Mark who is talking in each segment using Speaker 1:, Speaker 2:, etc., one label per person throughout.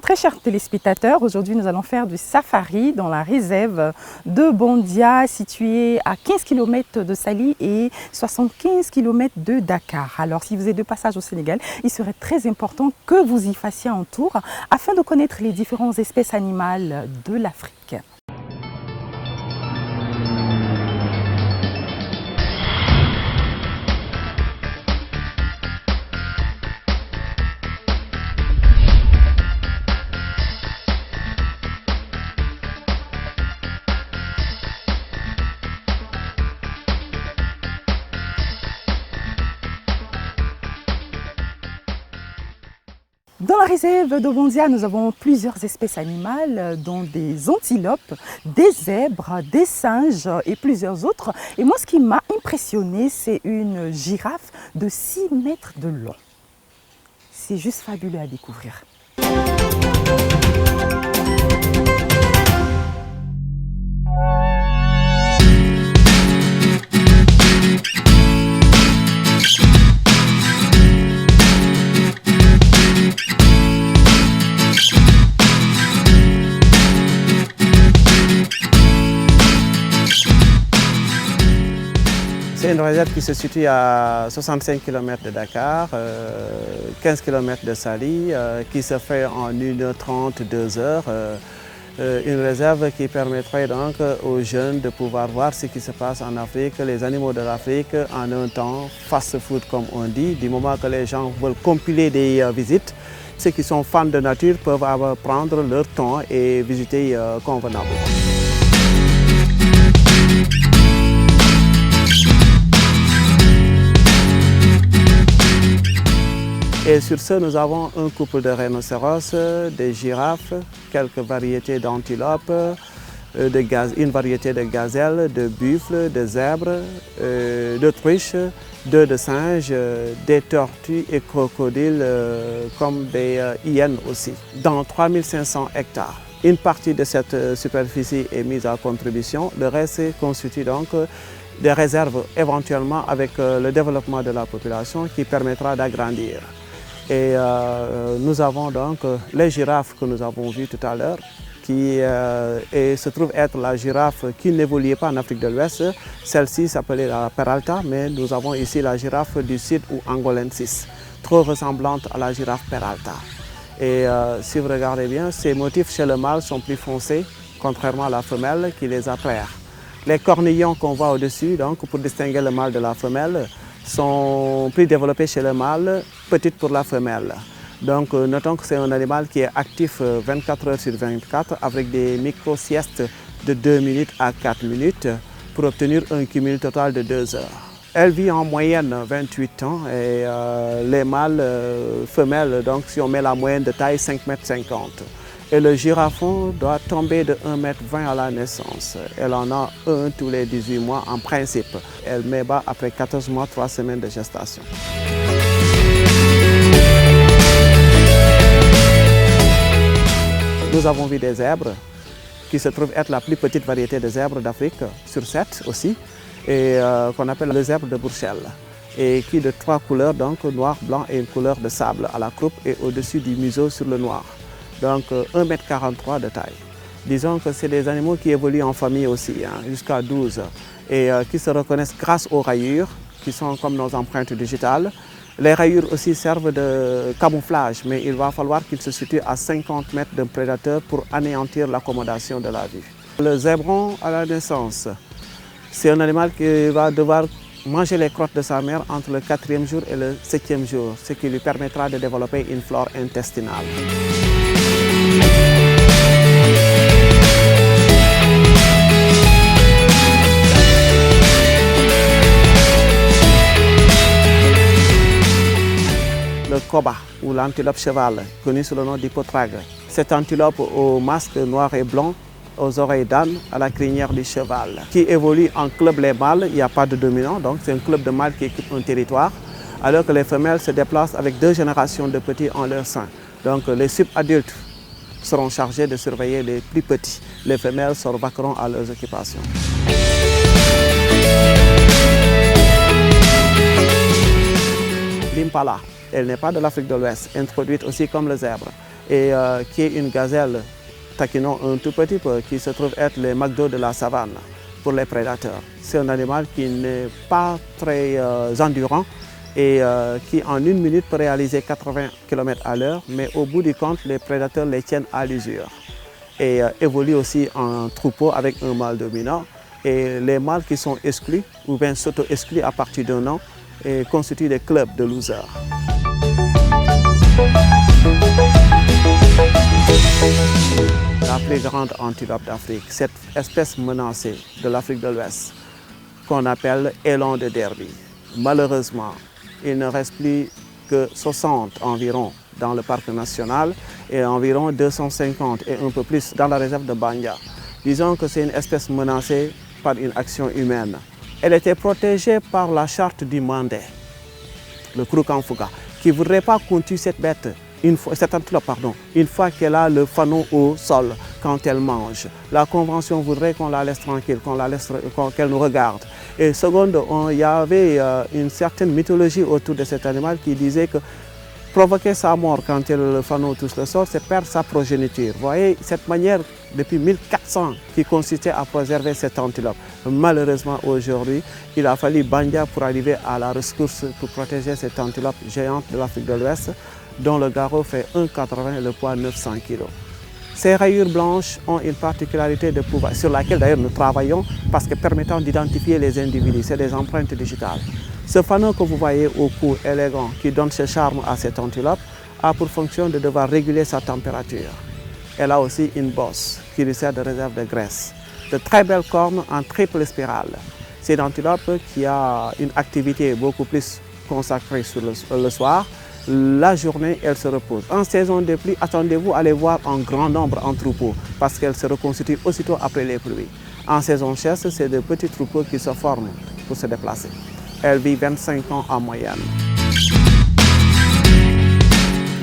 Speaker 1: Très chers téléspectateurs, aujourd'hui nous allons faire du safari dans la réserve de Bondia, située à 15 km de Saly et 75 km de Dakar. Alors si vous êtes de passage au Sénégal, il serait très important que vous y fassiez un tour afin de connaître les différentes espèces animales de l'Afrique. Dans la réserve de Bondia, nous avons plusieurs espèces animales, dont des antilopes, des zèbres, des singes et plusieurs autres. Et moi, ce qui m'a impressionné, c'est une girafe de 6 mètres de long. C'est juste fabuleux à découvrir.
Speaker 2: C'est une réserve qui se situe à 65 km de Dakar, 15 km de Saly, qui se fait en 1h30, 2h. Une réserve qui permettrait donc aux jeunes de pouvoir voir ce qui se passe en Afrique, les animaux de l'Afrique en un temps fast-food comme on dit. Du moment que les gens veulent compiler des visites, ceux qui sont fans de nature peuvent prendre leur temps et visiter convenablement. Et sur ce, nous avons un couple de rhinocéros, des girafes, quelques variétés d'antilopes, une variété de gazelles, de buffles, de zèbres, d'autruches, de singes, des tortues et crocodiles, comme des hyènes aussi, dans 3500 hectares. Une partie de cette superficie est mise à contribution, le reste constitue donc des réserves éventuellement avec le développement de la population qui permettra d'agrandir. Et nous avons donc les girafes que nous avons vues tout à l'heure, qui se trouve être la girafe qui n'évoluait pas en Afrique de l'Ouest. Celle-ci s'appelait la Peralta, mais nous avons ici la girafe du sud ou angolensis, trop ressemblante à la girafe Peralta. Et si vous regardez bien, ces motifs chez le mâle sont plus foncés, contrairement à la femelle qui les appaire. Les cornillons qu'on voit au-dessus, donc pour distinguer le mâle de la femelle, sont plus développés chez le mâle, petites pour la femelle. Donc notons que c'est un animal qui est actif 24 heures sur 24 avec des micro-siestes de 2 minutes à 4 minutes pour obtenir un cumul total de 2 heures. Elle vit en moyenne 28 ans et les mâles femelles, donc si on met la moyenne de taille, 5,50 m. Et le girafon doit tomber de 1,20 m à la naissance. Elle en a un tous les 18 mois en principe. Elle met bas après 14 mois, 3 semaines de gestation. Nous avons vu des zèbres qui se trouvent être la plus petite variété de zèbres d'Afrique, sur 7 aussi, et qu'on appelle le zèbre de Burchell, et qui est de 3 couleurs, donc noir, blanc et une couleur de sable à la croupe et au-dessus du museau sur le noir. Donc 1,43 m de taille. Disons que c'est des animaux qui évoluent en famille aussi, jusqu'à 12, et qui se reconnaissent grâce aux rayures, qui sont comme nos empreintes digitales. Les rayures aussi servent de camouflage, mais il va falloir qu'ils se situent à 50 mètres d'un prédateur pour anéantir l'accommodation de la vue. Le zébron à la naissance, c'est un animal qui va devoir manger les crottes de sa mère entre le 4e jour et le 7e jour, ce qui lui permettra de développer une flore intestinale. Le koba ou l'antilope cheval, connu sous le nom d'hypotragre. Cette antilope au masque noir et blanc, aux oreilles d'âne, à la crinière du cheval, qui évolue en club les mâles, il n'y a pas de dominant, donc c'est un club de mâles qui occupe un territoire, alors que les femelles se déplacent avec 2 générations de petits en leur sein. Donc les subadultes seront chargés de surveiller les plus petits. Les femelles se vaqueront à leurs occupations. L'impala, elle n'est pas de l'Afrique de l'Ouest, introduite aussi comme le zèbre. et qui est une gazelle taquinons un tout petit peu, qui se trouve être le McDo de la savane pour les prédateurs. C'est un animal qui n'est pas très endurant et qui en une minute peut réaliser 80 km à l'heure, mais au bout du compte, les prédateurs les tiennent à l'usure. Et évolue aussi en troupeau avec un mâle dominant. Et les mâles qui sont exclus ou bien s'auto-exclus à partir d'un an constituent des clubs de losers. La plus grande antilope d'Afrique, cette espèce menacée de l'Afrique de l'Ouest, qu'on appelle élan de Derby. Malheureusement, il ne reste plus que 60 environ dans le parc national et environ 250 et un peu plus dans la réserve de Bandia. Disons que c'est une espèce menacée par une action humaine. Elle était protégée par la charte du Mandé, le Krukanfuga, qui ne voudrait pas qu'on tue cette bête, cette antilope, une fois qu'elle a le fanon au sol quand elle mange. La convention voudrait qu'on la laisse tranquille, qu'elle nous regarde. Et seconde, il y avait une certaine mythologie autour de cet animal qui disait que provoquer sa mort quand le fanon touche le sol, c'est perdre sa progéniture. Vous voyez, cette manière, depuis 1400, qui consistait à préserver cette antilope. Malheureusement, aujourd'hui, il a fallu Bandia pour arriver à la rescousse pour protéger cette antilope géante de l'Afrique de l'Ouest, dont le garrot fait 1,80 et le poids 900 kg. Ces rayures blanches ont une particularité de pouvoir, sur laquelle d'ailleurs nous travaillons, parce que permettant d'identifier les individus, c'est des empreintes digitales. Ce fanon que vous voyez au cou élégant, qui donne ce charme à cette antilope, a pour fonction de devoir réguler sa température. Elle a aussi une bosse qui lui sert de réserve de graisse. De très belles cornes en triple spirale. C'est une antilope qui a une activité beaucoup plus consacrée sur le soir. La journée, elle se repose. En saison de pluie, attendez-vous à les voir en grand nombre en troupeau parce qu'elles se reconstituent aussitôt après les pluies. En saison chaste, c'est de petits troupeaux qui se forment pour se déplacer. Elle vit 25 ans en moyenne.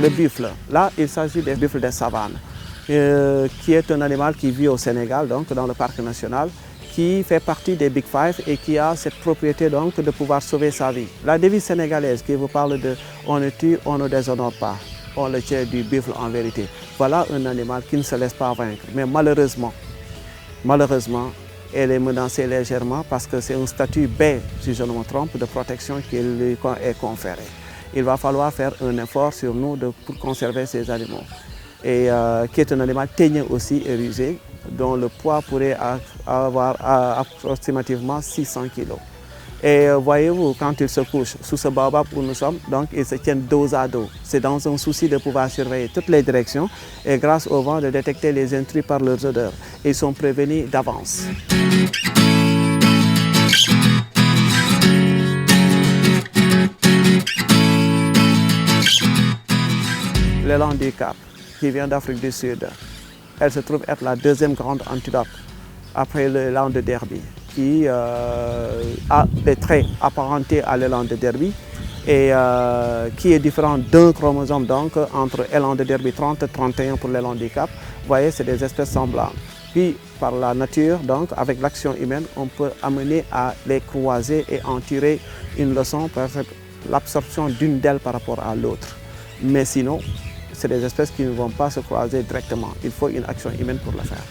Speaker 2: Le buffle, là, il s'agit des buffles des savanes, qui est un animal qui vit au Sénégal, donc dans le parc national, qui fait partie des Big Five et qui a cette propriété donc de pouvoir sauver sa vie. La devise sénégalaise qui vous parle de « on ne tue, on ne déshonore pas », on le tient du buffle en vérité. Voilà un animal qui ne se laisse pas vaincre, mais malheureusement, elle est menacée légèrement parce que c'est un statut B, si je ne me trompe, de protection qui lui est conféré. Il va falloir faire un effort sur nous pour conserver ces animaux. Et qui est un animal teigneux aussi et rusé, dont le poids pourrait avoir approximativement 600 kg. Et voyez-vous, quand ils se couchent sous ce baobab où nous sommes, donc ils se tiennent dos à dos. C'est dans un souci de pouvoir surveiller toutes les directions et grâce au vent de détecter les intrus par leurs odeurs. Ils sont prévenus d'avance. L'élan du Cap, qui vient d'Afrique du Sud. Elle se trouve être la deuxième grande antilope après l'élan de Derby, qui a des traits apparentés à l'élan de Derby et qui est différent d'un chromosome donc entre élan de Derby 30 et 31 pour l'élan du Cap. Vous voyez, c'est des espèces semblables. Puis par la nature, donc avec l'action humaine, on peut amener à les croiser et en tirer une leçon, par exemple l'absorption d'une d'elles par rapport à l'autre. Mais sinon, c'est des espèces qui ne vont pas se croiser directement. Il faut une action humaine pour le faire.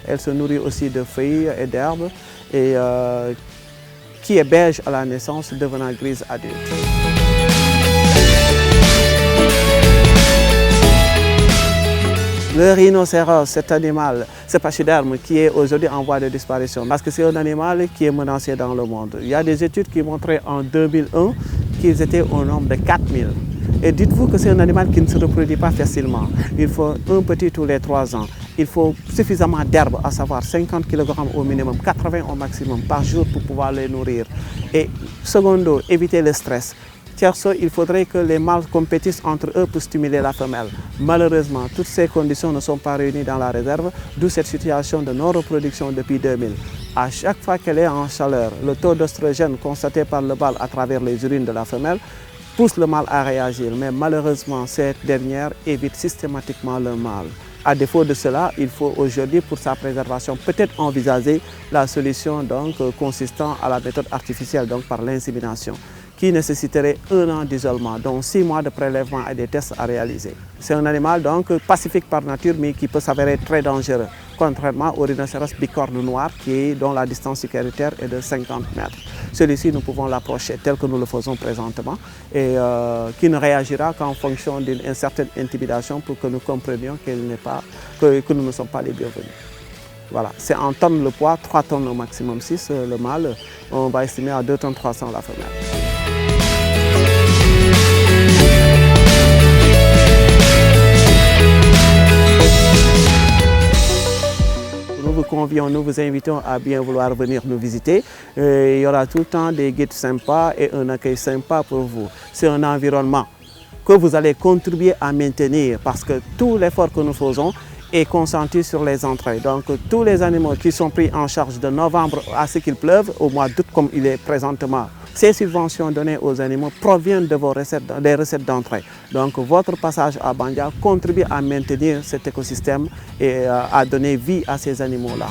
Speaker 2: Elle se nourrit aussi de feuilles et d'herbes et qui est beige à la naissance, devenant grise adulte. Le rhinocéros, cet animal, ce pachyderme qui est aujourd'hui en voie de disparition parce que c'est un animal qui est menacé dans le monde. Il y a des études qui montraient en 2001 qu'ils étaient au nombre de 4000. Et dites-vous que c'est un animal qui ne se reproduit pas facilement. Il faut un petit tous les 3 ans. Il faut suffisamment d'herbe, à savoir 50 kg au minimum, 80 au maximum par jour pour pouvoir les nourrir. Et secondo, éviter le stress. Terzo, il faudrait que les mâles compétissent entre eux pour stimuler la femelle. Malheureusement, toutes ces conditions ne sont pas réunies dans la réserve, d'où cette situation de non-reproduction depuis 2000. À chaque fois qu'elle est en chaleur, le taux d'oestrogène constaté par le mâle à travers les urines de la femelle pousse le mâle à réagir, mais malheureusement, cette dernière évite systématiquement le mâle. À défaut de cela, il faut aujourd'hui, pour sa préservation, peut-être envisager la solution donc, consistant à la méthode artificielle, donc par l'insémination, qui nécessiterait 1 an d'isolement, donc 6 mois de prélèvement et des tests à réaliser. C'est un animal donc pacifique par nature, mais qui peut s'avérer très dangereux, contrairement au rhinocéros bicorne noir dont la distance sécuritaire est de 50 mètres. Celui-ci, nous pouvons l'approcher tel que nous le faisons présentement et qui ne réagira qu'en fonction d'une certaine intimidation pour que nous comprenions que nous ne sommes pas les bienvenus. Voilà, c'est en tonnes le poids, 3 tonnes au maximum 6 le mâle, on va estimer à 2 tonnes 300 la femelle. Nous vous convions, nous vous invitons à bien vouloir venir nous visiter. Il y aura tout le temps des guides sympas et un accueil sympa pour vous. C'est un environnement que vous allez contribuer à maintenir parce que tout l'effort que nous faisons est consenti sur les entrées. Donc tous les animaux qui sont pris en charge de novembre à ce qu'il pleuve, au mois d'août comme il est présentement, ces subventions données aux animaux proviennent de des recettes d'entrée. Donc votre passage à Bandia contribue à maintenir cet écosystème et à donner vie à ces animaux-là.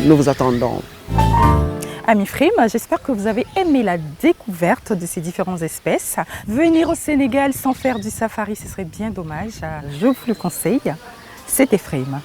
Speaker 2: Nous vous attendons.
Speaker 1: Amis Frame, j'espère que vous avez aimé la découverte de ces différentes espèces. Venir au Sénégal sans faire du safari, ce serait bien dommage. Je vous le conseille. C'était Frame.